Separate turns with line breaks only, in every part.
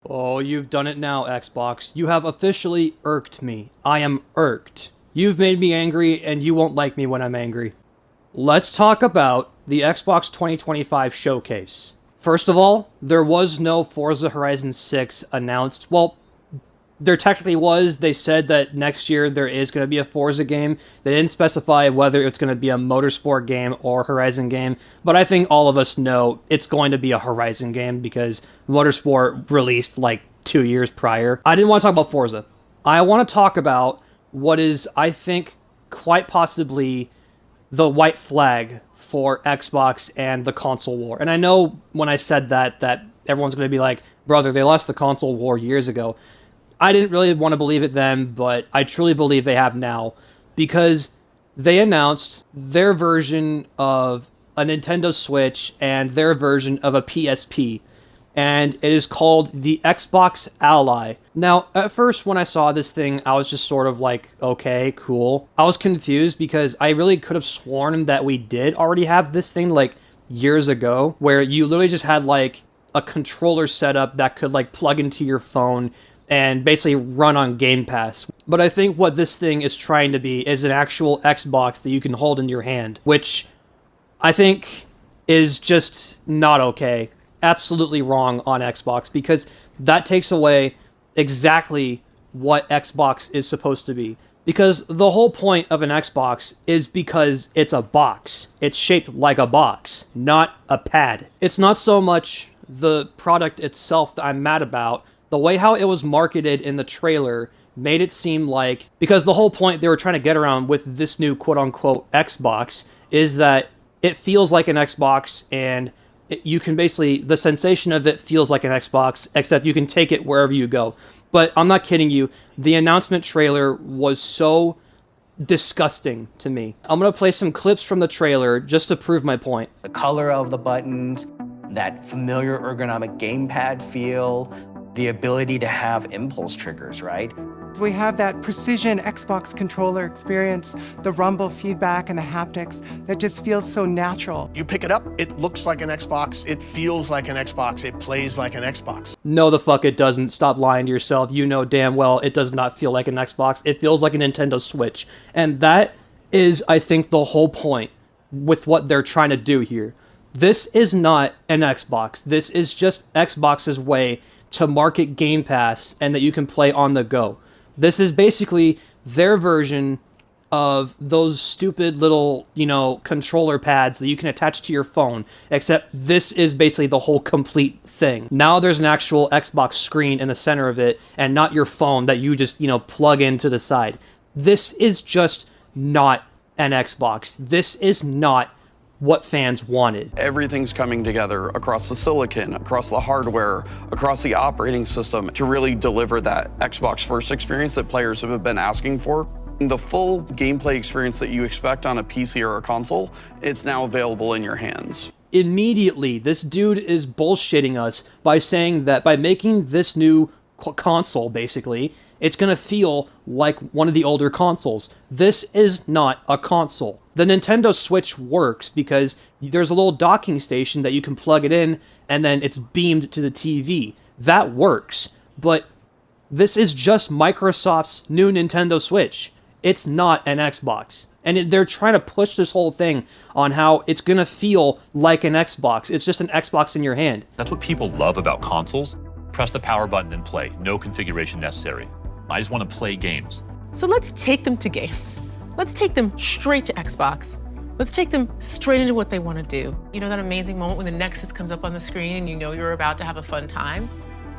Oh, you've done it now, Xbox. You have officially irked me. I am irked. You've made me angry, and you won't like me when I'm angry. Let's talk about the Xbox 2025 showcase. First of all, there was no Forza Horizon 6 announced. Well, there technically was. They said that next year there is going to be a Forza game. They didn't specify whether it's going to be a motorsport game or Horizon game, but I think all of us know it's going to be a Horizon game because motorsport released like 2 years prior. I didn't want to talk about Forza. I want to talk about what is, I think, quite possibly the white flag for Xbox and the console war. And I know when I said that everyone's going to be like, brother, they lost the console war years ago. I didn't really want to believe it then, but I truly believe they have now, because they announced their version of a Nintendo Switch and their version of a PSP, and it is called the Xbox Ally. Now, at first when I saw this thing, I was just sort of like, okay, cool. I was confused because I really could have sworn that we did already have this thing like years ago, where you literally just had like a controller setup that could like plug into your phone and basically run on Game Pass. But I think what this thing is trying to be is an actual Xbox that you can hold in your hand, which I think is just not okay. Absolutely wrong on Xbox, because that takes away exactly what Xbox is supposed to be. Because the whole point of an Xbox is because it's a box. It's shaped like a box, not a pad. It's not so much the product itself that I'm mad about. The way how it was marketed in the trailer made it seem like, because the whole point they were trying to get around with this new quote-unquote Xbox is that it feels like an Xbox, and you can basically, the sensation of it feels like an Xbox, except you can take it wherever you go. But I'm not kidding you, the announcement trailer was so disgusting to me. I'm going to play some clips from the trailer just to prove my point.
The color of the buttons, that familiar ergonomic gamepad feel, the ability to have impulse triggers, right?
We have that precision Xbox controller experience, the rumble feedback and the haptics that just feels so natural.
You pick it up, it looks like an Xbox, it feels like an Xbox, it plays like an Xbox.
No, the fuck it doesn't. Stop lying to yourself. You know damn well it does not feel like an Xbox. It feels like a Nintendo Switch. And that is, I think, the whole point with what they're trying to do here. This is not an Xbox. This is just Xbox's way to market Game Pass and that you can play on the go. This is basically their version of those stupid little, controller pads that you can attach to your phone, except this is basically the whole complete thing. Now there's an actual Xbox screen in the center of it, and not your phone that you just, plug into the side. This is just not an Xbox. This is not what fans wanted.
Everything's coming together across the silicon, across the hardware, across the operating system to really deliver that Xbox first experience that players have been asking for. The full gameplay experience that you expect on a PC or a console, it's now available in your hands.
Immediately, this dude is bullshitting us by saying that by making this new console, basically, it's going to feel like one of the older consoles. This is not a console. The Nintendo Switch works because there's a little docking station that you can plug it in, and then it's beamed to the TV. That works. But this is just Microsoft's new Nintendo Switch. It's not an Xbox. And they're trying to push this whole thing on how it's going to feel like an Xbox. It's just an Xbox in your hand.
That's what people love about consoles. Press the power button and play. No configuration necessary. I just want to play games.
So let's take them to games. Let's take them straight to Xbox. Let's take them straight into what they want to do. You know that amazing moment when the Nexus comes up on the screen and you know you're about to have a fun time?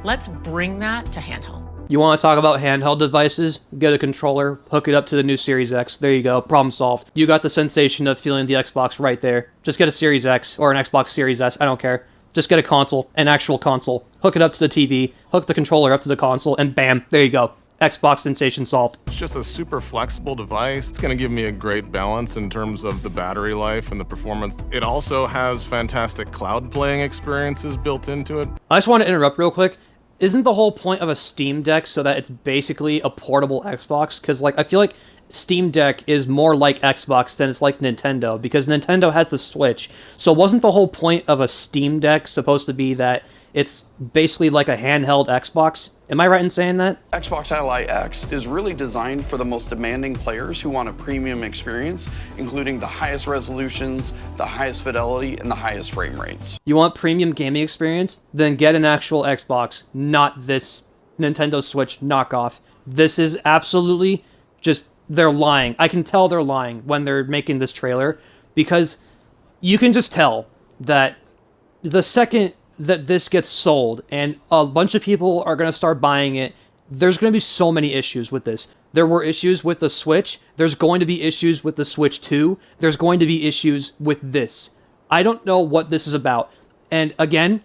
Let's bring that to handheld.
You want to talk about handheld devices? Get a controller, hook it up to the new Series X. There you go, problem solved. You got the sensation of feeling the Xbox right there. Just get a Series X or an Xbox Series S, I don't care. Just get a console, an actual console. Hook it up to the TV, hook the controller up to the console, and bam, there you go. Xbox sensation solved.
It's just a super flexible device. It's going to give me a great balance in terms of the battery life and the performance. It also has fantastic cloud playing experiences built into it.
I just want to interrupt real quick. Isn't the whole point of a Steam Deck so that it's basically a portable Xbox? Because, I feel like Steam Deck is more like Xbox than it's like Nintendo, because Nintendo has the Switch. So wasn't the whole point of a Steam Deck supposed to be that it's basically like a handheld Xbox? Am I right in saying that?
Xbox Ally X is really designed for the most demanding players who want a premium experience, including the highest resolutions, the highest fidelity, and the highest frame rates.
You want premium gaming experience? Then get an actual Xbox, not this Nintendo Switch knockoff. This is absolutely just, they're lying. I can tell they're lying when they're making this trailer, because you can just tell that the second that this gets sold and a bunch of people are going to start buying it, there's going to be so many issues with this. There were issues with the Switch. There's going to be issues with the Switch 2. There's going to be issues with this. I don't know what this is about. And again,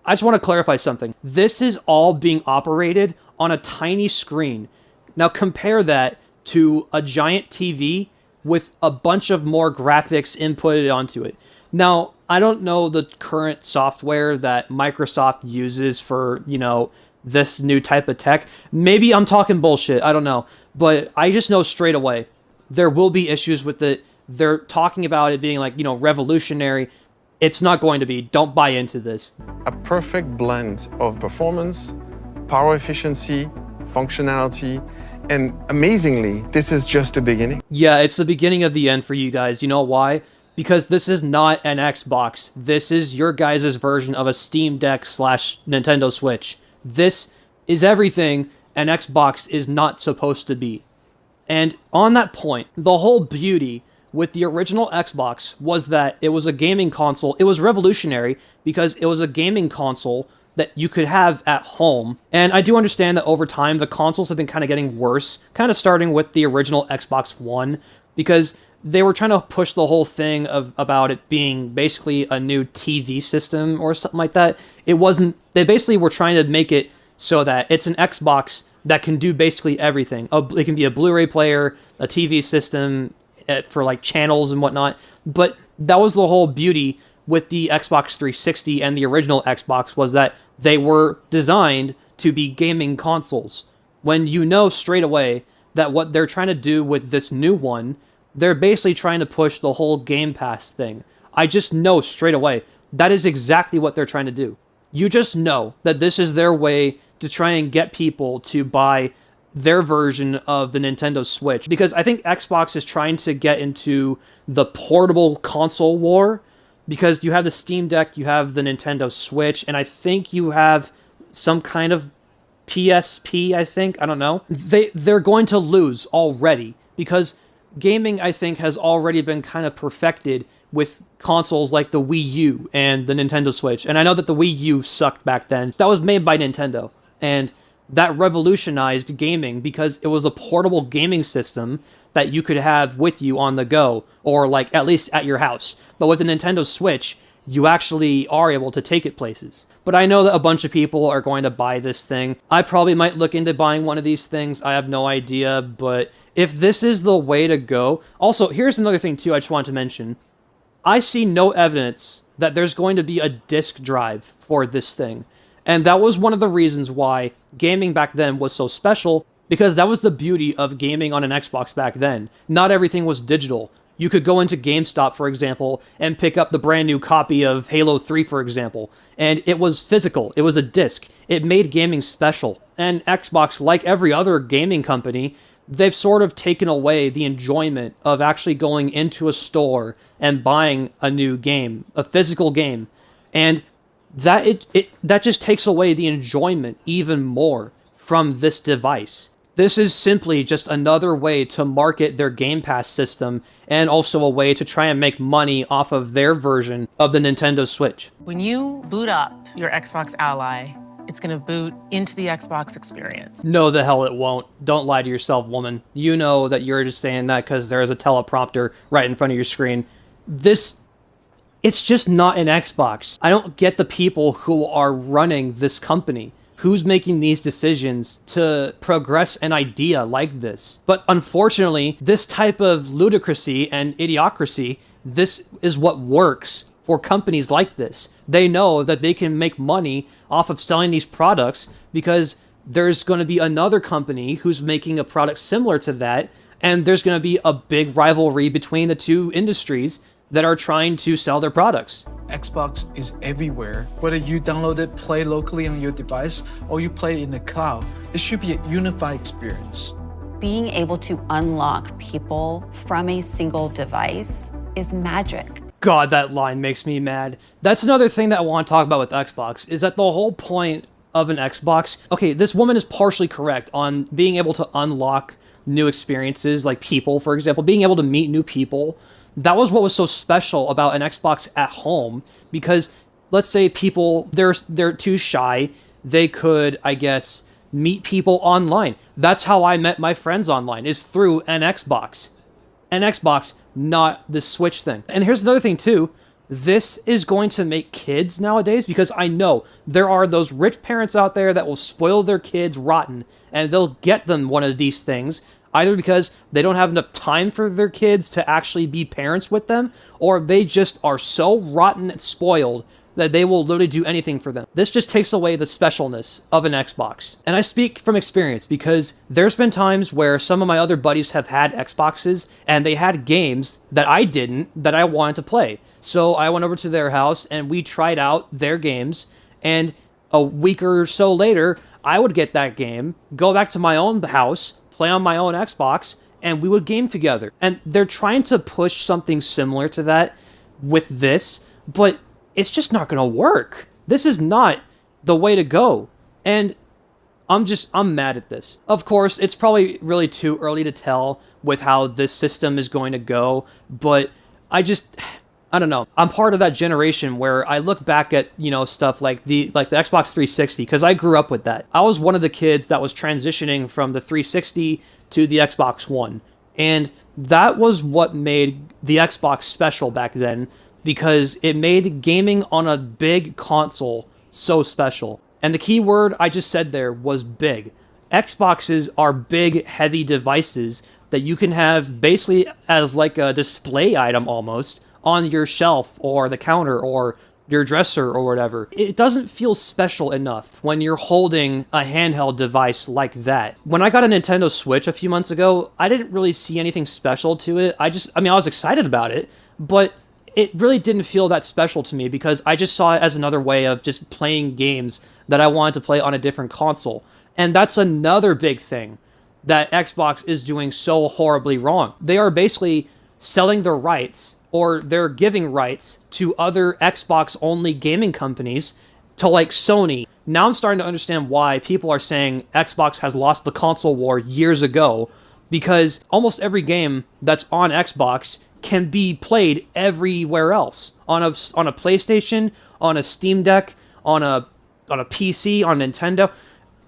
I just want to clarify something. This is all being operated on a tiny screen. Now compare that to a giant TV with a bunch of more graphics inputted onto it. Now, I don't know the current software that Microsoft uses for, this new type of tech. Maybe I'm talking bullshit, I don't know. But I just know straight away, there will be issues with it. They're talking about it being revolutionary. It's not going to be. Don't buy into this.
A perfect blend of performance, power efficiency, functionality, and amazingly, this is just the beginning.
Yeah, it's the beginning of the end for you guys. You know why? Because this is not an Xbox. This is your guys' version of a Steam Deck / Nintendo Switch. This is everything an Xbox is not supposed to be. And on that point, the whole beauty with the original Xbox was that it was a gaming console. It was revolutionary because it was a gaming console that you could have at home. And I do understand that over time, the consoles have been kind of getting worse, kind of starting with the original Xbox One, because they were trying to push the whole thing about it being basically a new TV system or something like that. It wasn't. They basically were trying to make it so that it's an Xbox that can do basically everything. It can be a Blu-ray player, a TV system for channels and whatnot. But that was the whole beauty with the Xbox 360 and the original Xbox, was that they were designed to be gaming consoles. When you know straight away that what they're trying to do with this new one, they're basically trying to push the whole Game Pass thing. I just know straight away that is exactly what they're trying to do. You just know that this is their way to try and get people to buy their version of the Nintendo Switch. Because I think Xbox is trying to get into the portable console war, because you have the Steam Deck, you have the Nintendo Switch, and I think you have some kind of PSP, I think. I don't know. They're going to lose already, because gaming, I think, has already been kind of perfected with consoles like the Wii U and the Nintendo Switch. And I know that the Wii U sucked back then. That was made by Nintendo. And that revolutionized gaming because it was a portable gaming system that you could have with you on the go, or at least at your house. But with the Nintendo Switch, you actually are able to take it places. But I know that a bunch of people are going to buy this thing. I probably might look into buying one of these things. I have no idea, but if this is the way to go... Also, here's another thing, too, I just wanted to mention. I see no evidence that there's going to be a disk drive for this thing. And that was one of the reasons why gaming back then was so special, because that was the beauty of gaming on an Xbox back then. Not everything was digital. You could go into GameStop, for example, and pick up the brand new copy of Halo 3, for example. And it was physical. It was a disc. It made gaming special. And Xbox, like every other gaming company, they've sort of taken away the enjoyment of actually going into a store and buying a new game, a physical game. And that just takes away the enjoyment even more from this device. This is simply just another way to market their Game Pass system, and also a way to try and make money off of their version of the Nintendo Switch.
When you boot up your Xbox Ally, it's going to boot into the Xbox experience.
No, the hell it won't. Don't lie to yourself, woman. You know that you're just saying that because there is a teleprompter right in front of your screen. It's just not an Xbox. I don't get the people who are running this company. Who's making these decisions to progress an idea like this? But unfortunately, this type of ludicrousy and idiocracy, this is what works for companies like this. They know that they can make money off of selling these products because there's going to be another company who's making a product similar to that And there's going to be a big rivalry between the two industries that are trying to sell their products.
Xbox is everywhere. Whether you download it, play locally on your device, or you play in the cloud, it should be a unified experience.
Being able to unlock people from a single device is magic.
God, that line makes me mad. That's another thing that I want to talk about with Xbox, is that the whole point of an Xbox... Okay, this woman is partially correct on being able to unlock new experiences, like people, for example, being able to meet new people. That was what was so special about an Xbox at home, because let's say people, they're too shy, they could, I guess, meet people online. That's how I met my friends online, is through an Xbox. An Xbox, not the Switch thing. And here's another thing too, this is going to make kids nowadays, because I know there are those rich parents out there that will spoil their kids rotten, and they'll get them one of these things, either because they don't have enough time for their kids to actually be parents with them, or they just are so rotten and spoiled that they will literally do anything for them. This just takes away the specialness of an Xbox. And I speak from experience, because there's been times where some of my other buddies have had Xboxes, and they had games that I didn't, that I wanted to play. So I went over to their house, and we tried out their games, and a week or so later, I would get that game, go back to my own house, play on my own Xbox, and we would game together. And they're trying to push something similar to that with this, but it's just not going to work. This is not the way to go. And I'm mad at this. Of course, it's probably really too early to tell with how this system is going to go, but I don't know. I'm part of that generation where I look back at, stuff like the Xbox 360, because I grew up with that. I was one of the kids that was transitioning from the 360 to the Xbox One. And that was what made the Xbox special back then, because it made gaming on a big console so special. And the key word I just said there was big. Xboxes are big, heavy devices that you can have basically as like a display item almost on your shelf or the counter or your dresser or whatever. It doesn't feel special enough when you're holding a handheld device like that. When I got a Nintendo Switch a few months ago, I didn't really see anything special to it. I was excited about it, but it really didn't feel that special to me, because I just saw it as another way of just playing games that I wanted to play on a different console. And that's another big thing that Xbox is doing so horribly wrong. They are basically selling their rights, or they're giving rights to other Xbox-only gaming companies, to like Sony. Now I'm starting to understand why people are saying Xbox has lost the console war years ago, because almost every game that's on Xbox can be played everywhere else. On a PlayStation, on a Steam Deck, on a PC, on Nintendo.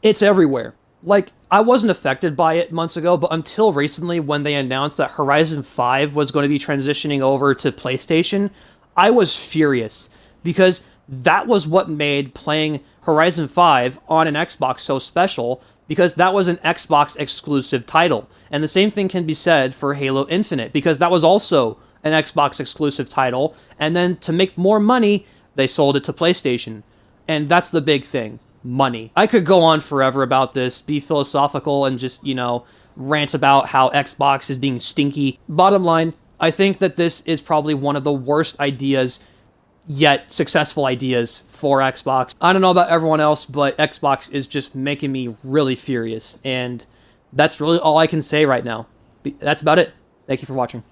It's everywhere. Like, I wasn't affected by it months ago, but until recently when they announced that Horizon 5 was going to be transitioning over to PlayStation, I was furious, because that was what made playing Horizon 5 on an Xbox so special, because that was an Xbox exclusive title. And the same thing can be said for Halo Infinite, because that was also an Xbox exclusive title, and then to make more money, they sold it to PlayStation. And that's the big thing. Money. I could go on forever about this, be philosophical, and just, rant about how Xbox is being stinky. Bottom line, I think that this is probably one of the worst ideas, yet successful ideas for Xbox. I don't know about everyone else, but Xbox is just making me really furious, and that's really all I can say right now. That's about it. Thank you for watching.